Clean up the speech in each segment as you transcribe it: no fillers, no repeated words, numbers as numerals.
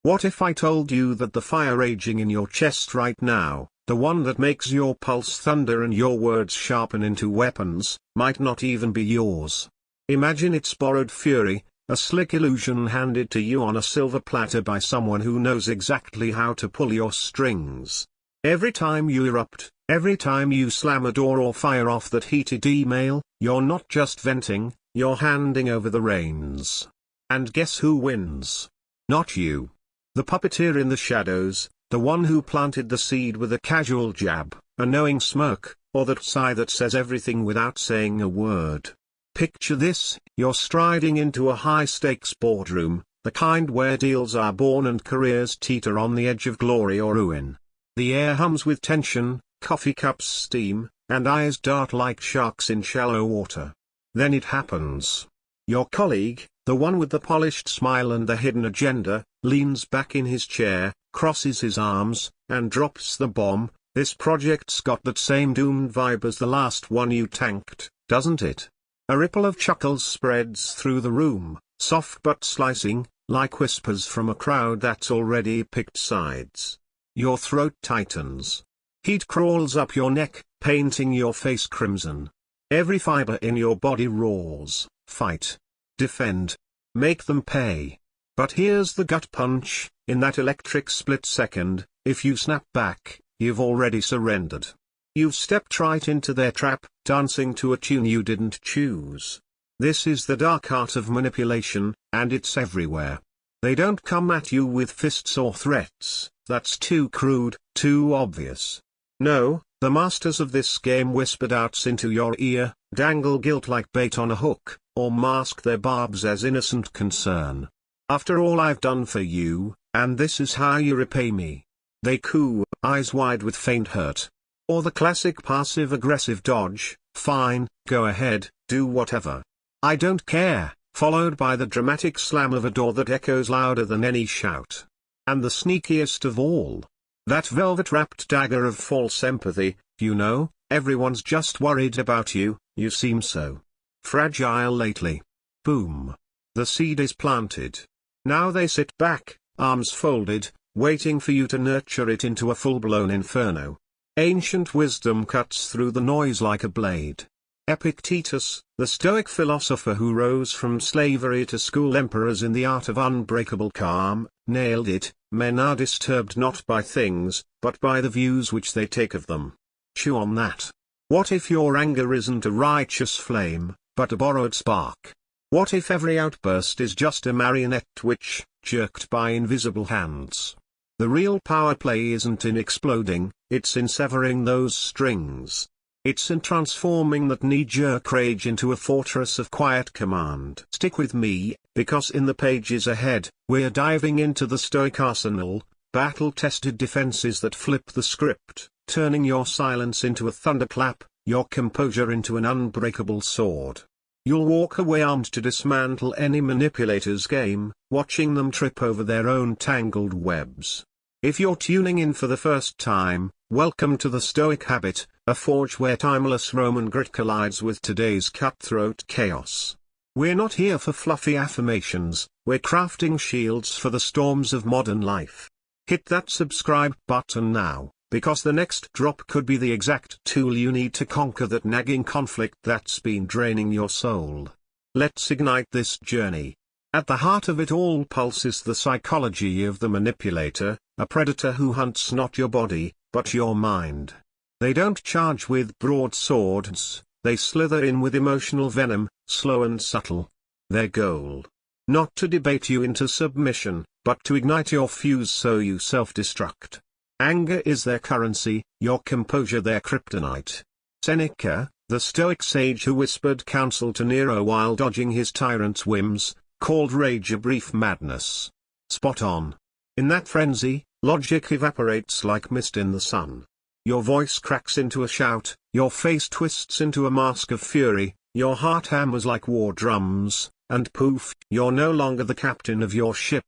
What if I told you that the fire raging in your chest right now, the one that makes your pulse thunder and your words sharpen into weapons, might not even be yours? Imagine its borrowed fury, a slick illusion handed to you on a silver platter by someone who knows exactly how to pull your strings. Every time you erupt, every time you slam a door or fire off that heated email, you're not just venting, you're handing over the reins. And guess who wins? Not you. The puppeteer in the shadows, the one who planted the seed with a casual jab, a knowing smirk, or that sigh that says everything without saying a word. Picture this: you're striding into a high-stakes boardroom, the kind where deals are born and careers teeter on the edge of glory or ruin. The air hums with tension, coffee cups steam, and eyes dart like sharks in shallow water. Then it happens. Your colleague, the one with the polished smile and the hidden agenda, leans back in his chair, crosses his arms, and drops the bomb. This project's got that same doomed vibe as the last one you tanked, doesn't it? A ripple of chuckles spreads through the room, soft but slicing, like whispers from a crowd that's already picked sides. Your throat tightens. Heat crawls up your neck, painting your face crimson. Every fiber in your body roars, fight. Defend. Make them pay. But here's the gut punch: in that electric split second, if you snap back, you've already surrendered. You've stepped right into their trap, dancing to a tune you didn't choose. This is the dark art of manipulation, and it's everywhere. They don't come at you with fists or threats, that's too crude, too obvious. No, the masters of this game whisper doubts into your ear, dangle guilt like bait on a hook, or mask their barbs as innocent concern. After all I've done for you, and this is how you repay me. They coo, eyes wide with faint hurt. Or the classic passive-aggressive dodge, fine, go ahead, do whatever. I don't care, followed by the dramatic slam of a door that echoes louder than any shout. And the sneakiest of all, that velvet-wrapped dagger of false empathy: you know, everyone's just worried about you, you seem so fragile lately. Boom. The seed is planted. Now they sit back, arms folded, waiting for you to nurture it into a full-blown inferno. Ancient wisdom cuts through the noise like a blade. Epictetus, the Stoic philosopher who rose from slavery to school emperors in the art of unbreakable calm, nailed it: men are disturbed not by things, but by the views which they take of them. Chew on that. What if your anger isn't a righteous flame, but a borrowed spark? What if every outburst is just a marionette twitch, jerked by invisible hands? The real power play isn't in exploding, it's in severing those strings. It's in transforming that knee-jerk rage into a fortress of quiet command. Stick with me, because in the pages ahead, we're diving into the Stoic arsenal, battle-tested defenses that flip the script, turning your silence into a thunderclap, your composure into an unbreakable sword. You'll walk away armed to dismantle any manipulator's game, watching them trip over their own tangled webs. If you're tuning in for the first time, welcome to the Stoic Habit, a forge where timeless Roman grit collides with today's cutthroat chaos. We're not here for fluffy affirmations, we're crafting shields for the storms of modern life. Hit that subscribe button now, because the next drop could be the exact tool you need to conquer that nagging conflict that's been draining your soul. Let's ignite this journey. At the heart of it all pulses the psychology of the manipulator, a predator who hunts not your body, but your mind. They don't charge with broadswords, they slither in with emotional venom, slow and subtle. Their goal: not to debate you into submission, but to ignite your fuse so you self-destruct. Anger is their currency, your composure their kryptonite. Seneca, the Stoic sage who whispered counsel to Nero while dodging his tyrant's whims, called rage a brief madness. Spot on. In that frenzy, logic evaporates like mist in the sun. Your voice cracks into a shout, your face twists into a mask of fury, your heart hammers like war drums, and poof, you're no longer the captain of your ship.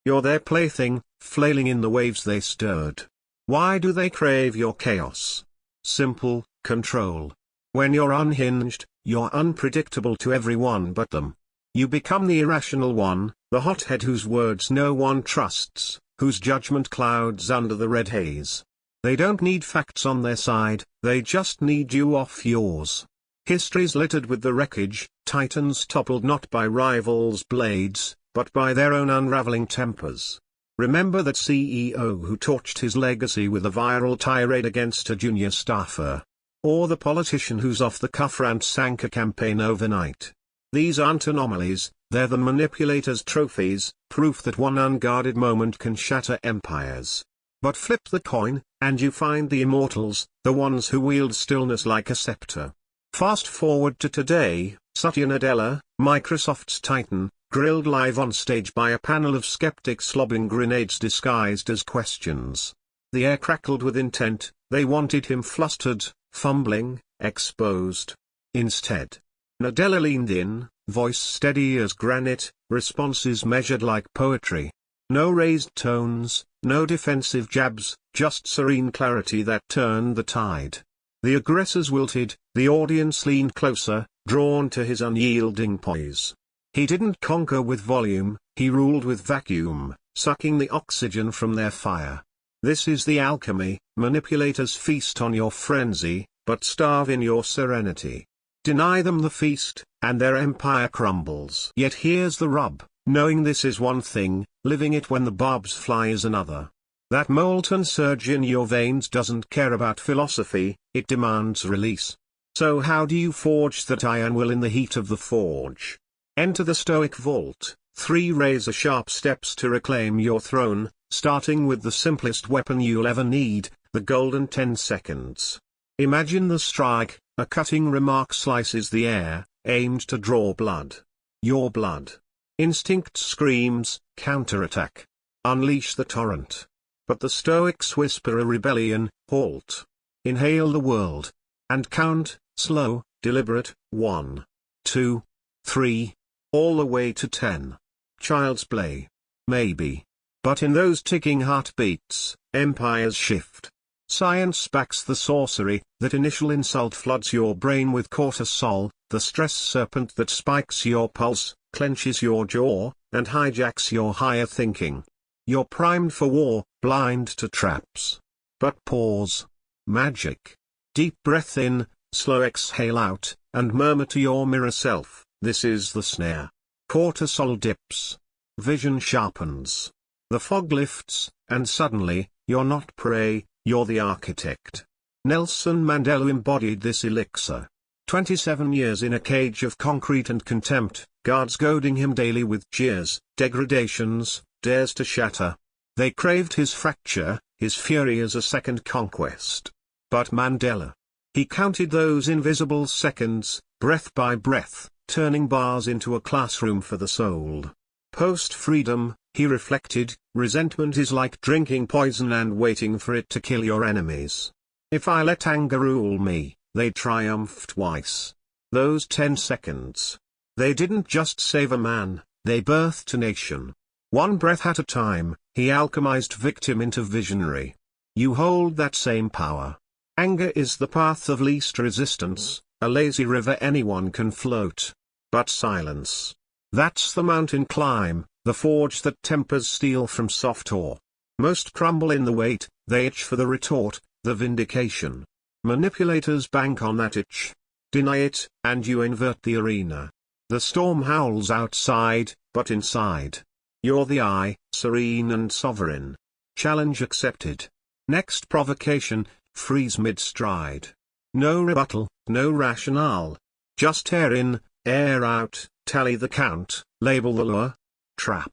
You're their plaything, flailing in the waves they stirred. Why do they crave your chaos? Simple: control. When you're unhinged, you're unpredictable to everyone but them. You become the irrational one, The hothead whose words no one trusts, whose judgment clouds under the red haze. They don't need facts on their side, they just need you off yours. History's littered with the wreckage, titans toppled not by rivals' blades, but by their own unraveling tempers. Remember that CEO who torched his legacy with a viral tirade against a junior staffer. Or the politician whose off-the-cuff rant sank a campaign overnight. These aren't anomalies, they're the manipulator's trophies, proof that one unguarded moment can shatter empires. But flip the coin, and you find the immortals, the ones who wield stillness like a scepter. Fast forward to today, Satya Nadella, Microsoft's titan, grilled live on stage by a panel of skeptics lobbing grenades disguised as questions. The air crackled with intent, they wanted him flustered, fumbling, exposed. Instead, Nadella leaned in, voice steady as granite, responses measured like poetry. No raised tones, no defensive jabs, just serene clarity that turned the tide. The aggressors wilted, the audience leaned closer, drawn to his unyielding poise. He didn't conquer with volume, he ruled with vacuum, sucking the oxygen from their fire. This is the alchemy: manipulators feast on your frenzy, but starve in your serenity. Deny them the feast, and their empire crumbles. Yet here's the rub, knowing this is one thing, living it when the barbs fly is another. That molten surge in your veins doesn't care about philosophy, it demands release. So how do you forge that iron will in the heat of the forge? Enter the Stoic vault, 3 razor-sharp steps to reclaim your throne, starting with the simplest weapon you'll ever need, the golden 10 seconds. Imagine the strike, a cutting remark slices the air, aimed to draw blood. Your blood. Instinct screams, counterattack. Unleash the torrent. But the Stoics whisper a rebellion, halt. Inhale the world. And count, slow, deliberate, 1, 2, 3, all the way to 10. Child's play. Maybe. But in those ticking heartbeats, empires shift. Science backs the sorcery. That initial insult floods your brain with cortisol, the stress serpent that spikes your pulse, clenches your jaw, and hijacks your higher thinking. You're primed for war, blind to traps. But pause. Magic. Deep breath in, slow exhale out, and murmur to your mirror self, this is the snare. Cortisol dips. Vision sharpens. The fog lifts, and suddenly, you're not prey, you're the architect. Nelson Mandela embodied this elixir. 27 years in a cage of concrete and contempt, guards goading him daily with jeers, degradations, dares to shatter. They craved his fracture, his fury as a second conquest. But Mandela. He counted those invisible seconds, breath by breath, turning bars into a classroom for the soul. Post-freedom, he reflected, resentment is like drinking poison and waiting for it to kill your enemies. If I let anger rule me, they triumph twice. Those 10 seconds. They didn't just save a man, they birthed a nation. One breath at a time, he alchemized victim into visionary. You hold that same power. Anger is the path of least resistance, a lazy river anyone can float. But silence. That's the mountain climb, the forge that tempers steel from soft ore. Most crumble in the weight, they itch for the retort, the vindication. Manipulators bank on that itch. Deny it, and you invert the arena. The storm howls outside, but inside. You're the eye, serene and sovereign. Challenge accepted. Next provocation, freeze mid-stride. No rebuttal, no rationale. Just air in, air out, tally the count, label the lure. Trap.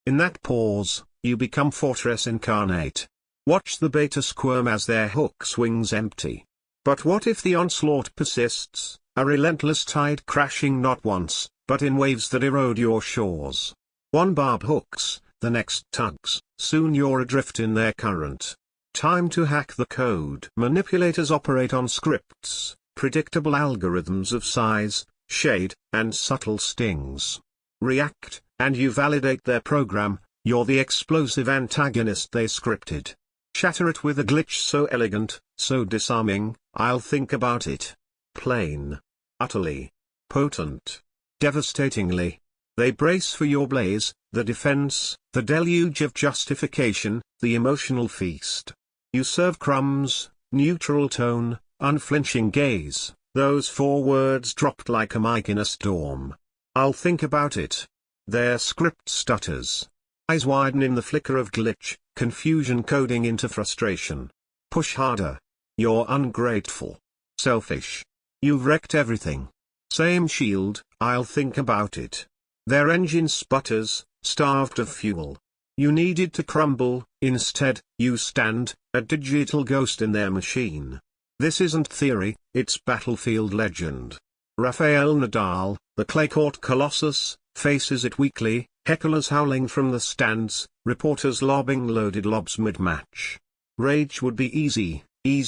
In that pause, you become fortress incarnate. Watch the beta squirm as their hook swings empty. But what if the onslaught persists, a relentless tide crashing not once, but in waves that erode your shores? One barb hooks, the next tugs, soon you're adrift in their current. Time to hack the code. Manipulators operate on scripts, predictable algorithms of size, shade, and subtle stings. React, and you validate their program, you're the explosive antagonist they scripted. Shatter it with a glitch so elegant, so disarming, I'll think about it. Plain. Utterly. Potent. Devastatingly. They brace for your blaze, the defense, the deluge of justification, the emotional feast. You serve crumbs, neutral tone, unflinching gaze, those 4 words dropped like a mic in a storm. I'll think about it. Their script stutters. Eyes widen in the flicker of glitch, confusion coding into frustration. Push harder. You're ungrateful. Selfish. You've wrecked everything. Same shield, I'll think about it. Their engine sputters, starved of fuel. You needed to crumble, instead, you stand, a digital ghost in their machine. This isn't theory, it's battlefield legend. Rafael Nadal, the clay court colossus, faces it weekly, hecklers howling from the stands, reporters lobbing loaded lobs mid-match. Rage would be easy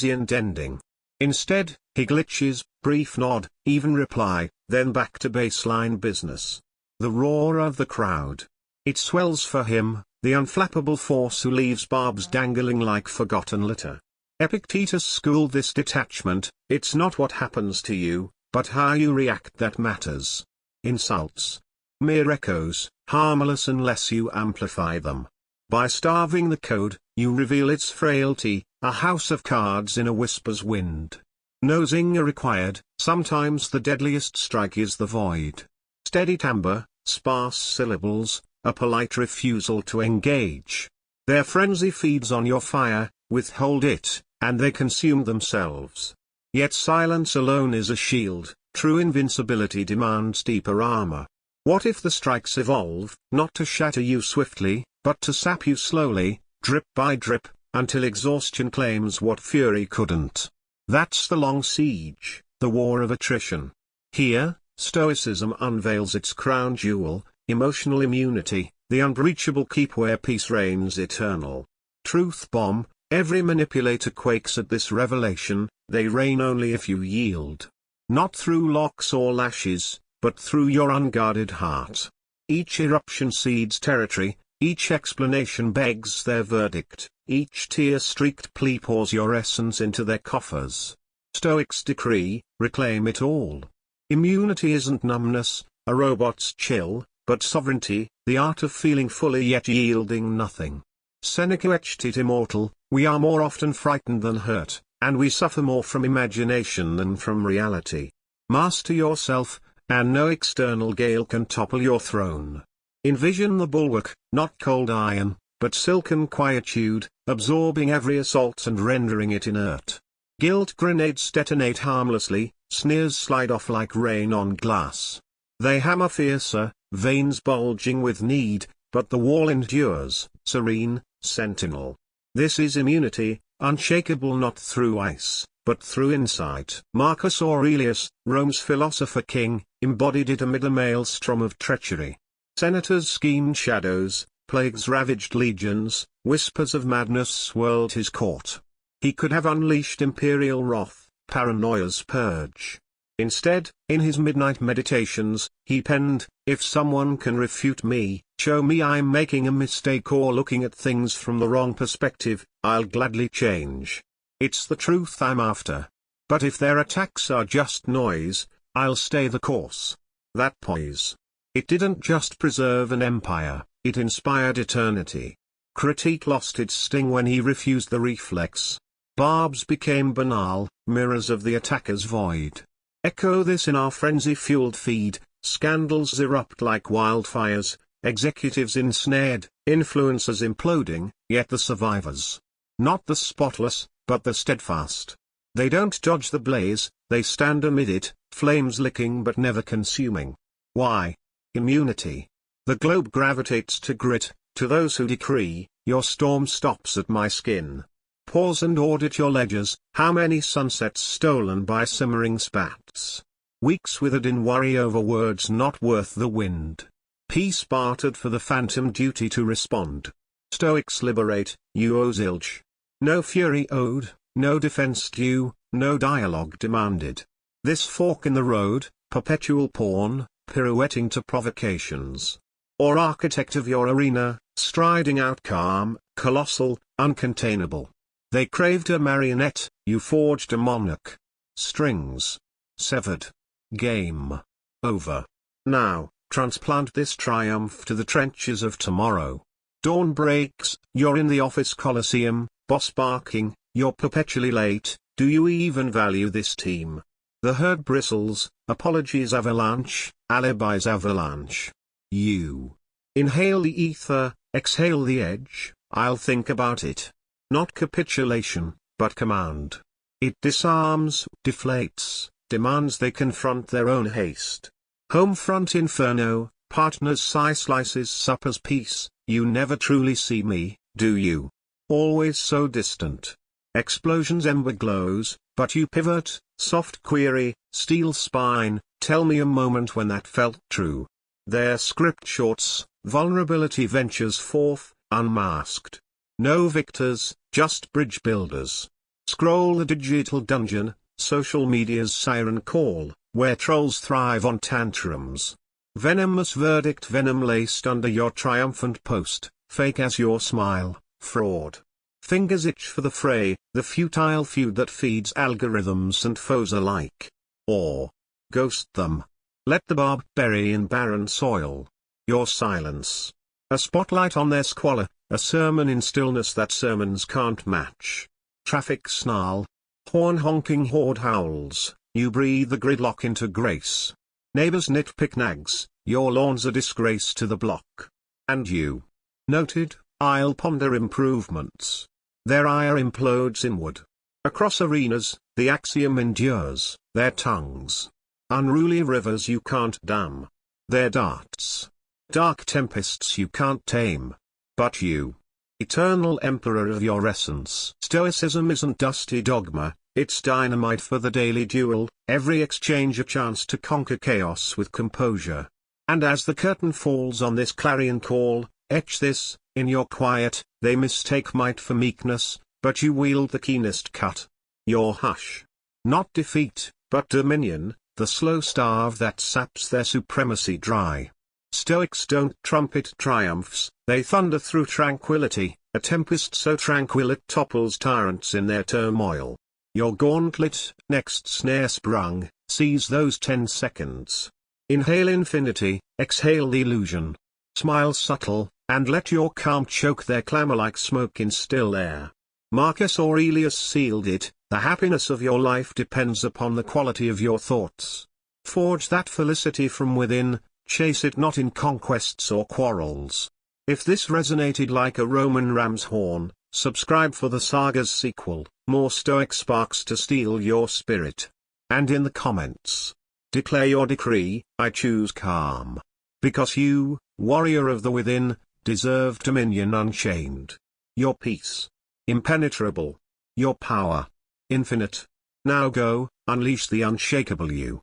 and ending. Instead, he glitches, brief nod, even reply, then back to baseline business. The roar of the crowd. It swells for him, the unflappable force who leaves barbs dangling like forgotten litter. Epictetus schooled this detachment, it's not what happens to you, but how you react that matters. Insults. Mere echoes, harmless unless you amplify them. By starving the code, you reveal its frailty, a house of cards in a whisper's wind. No zinger required, sometimes the deadliest strike is the void. Steady timbre, sparse syllables, a polite refusal to engage. Their frenzy feeds on your fire, withhold it, and they consume themselves. Yet silence alone is a shield, true invincibility demands deeper armor. What if the strikes evolve, not to shatter you swiftly, but to sap you slowly, drip by drip, until exhaustion claims what fury couldn't? That's the long siege, the war of attrition. Here, Stoicism unveils its crown jewel, emotional immunity, the unbreachable keep where peace reigns eternal. Truth bomb, every manipulator quakes at this revelation, they reign only if you yield. Not through locks or lashes, but through your unguarded heart. Each eruption cedes territory, each explanation begs their verdict, each tear-streaked plea pours your essence into their coffers. Stoics decree, reclaim it all. Immunity isn't numbness, a robot's chill, but sovereignty, the art of feeling fully yet yielding nothing. Seneca etched it immortal, we are more often frightened than hurt, and we suffer more from imagination than from reality. Master yourself, and no external gale can topple your throne. Envision the bulwark, not cold iron, but silken quietude, absorbing every assault and rendering it inert. Guilt grenades detonate harmlessly, sneers slide off like rain on glass. They hammer fiercer, veins bulging with need, but the wall endures, serene, sentinel. This is immunity, unshakable not through ice, but through insight. Marcus Aurelius, Rome's philosopher king, embodied it amid a maelstrom of treachery. Senators schemed shadows, plagues ravaged legions, whispers of madness swirled his court. He could have unleashed imperial wrath, paranoia's purge. Instead, in his midnight meditations, he penned, if someone can refute me, show me I'm making a mistake or looking at things from the wrong perspective, I'll gladly change. It's the truth I'm after. But if their attacks are just noise, I'll stay the course. That poise. It didn't just preserve an empire, it inspired eternity. Critique lost its sting when he refused the reflex. Barbs became banal, mirrors of the attacker's void. Echo this in our frenzy-fueled feed, scandals erupt like wildfires, executives ensnared, influencers imploding, yet the survivors. Not the spotless, but the steadfast. They don't dodge the blaze, they stand amid it, flames licking but never consuming. Why? Immunity. The globe gravitates to grit, to those who decree, your storm stops at my skin. Pause and audit your ledgers, how many sunsets stolen by simmering spats? Weeks withered in worry over words not worth the wind. Peace bartered for the phantom duty to respond. Stoics liberate, you owe zilch. No fury owed, no defense due, no dialogue demanded. This fork in the road, perpetual pawn, pirouetting to provocations. Or architect of your arena, striding out calm, colossal, uncontainable. They craved a marionette, you forged a monarch. Strings. Severed. Game. Over. Now, transplant this triumph to the trenches of tomorrow. Dawn breaks, you're in the office coliseum, boss barking, you're perpetually late, do you even value this team? The herd bristles, apologies avalanche, alibis avalanche. You inhale the ether, exhale the edge, I'll think about it. Not capitulation, but command. It disarms, deflates, demands they confront their own haste. Home front inferno, partners sigh slices supper's peace, you never truly see me, do you? Always so distant. Explosions ember glows, but you pivot, soft query, steel spine, tell me a moment when that felt true. Their script shorts, vulnerability ventures forth, unmasked. No victors, just bridge builders. Scroll the digital dungeon, social media's siren call, where trolls thrive on tantrums. Venomous verdict venom laced under your triumphant post, fake as your smile, fraud. Fingers itch for the fray, the futile feud that feeds algorithms and foes alike. Or ghost them. Let the barb bury in barren soil your silence. A spotlight on their squalor, a sermon in stillness that sermons can't match. Traffic snarl. Horn honking horde howls, you breathe the gridlock into grace. Neighbors nitpick nags, your lawn's a disgrace to the block. And you? Noted, I'll ponder improvements. Their ire implodes inward. Across arenas, the axiom endures, their tongues. Unruly rivers you can't dam. Their darts. Dark tempests you can't tame. But you, eternal emperor of your essence. Stoicism isn't dusty dogma, it's dynamite for the daily duel, every exchange a chance to conquer chaos with composure. And as the curtain falls on this clarion call, etch this, in your quiet, they mistake might for meekness, but you wield the keenest cut. Your hush. Not defeat, but dominion, the slow starve that saps their supremacy dry. Stoics don't trumpet triumphs, they thunder through tranquility, a tempest so tranquil it topples tyrants in their turmoil. Your gauntlet, next snare sprung, seize those 10 seconds. Inhale infinity, exhale the illusion. Smile subtle, and let your calm choke their clamor like smoke in still air. Marcus Aurelius sealed it, the happiness of your life depends upon the quality of your thoughts. Forge that felicity from within, chase it not in conquests or quarrels. If this resonated like a Roman ram's horn, subscribe for the saga's sequel, more Stoic sparks to steel your spirit. And in the comments, declare your decree, I choose calm. Because you, warrior of the within, deserve dominion unchained. Your peace, impenetrable. Your power, infinite. Now go, unleash the unshakable you.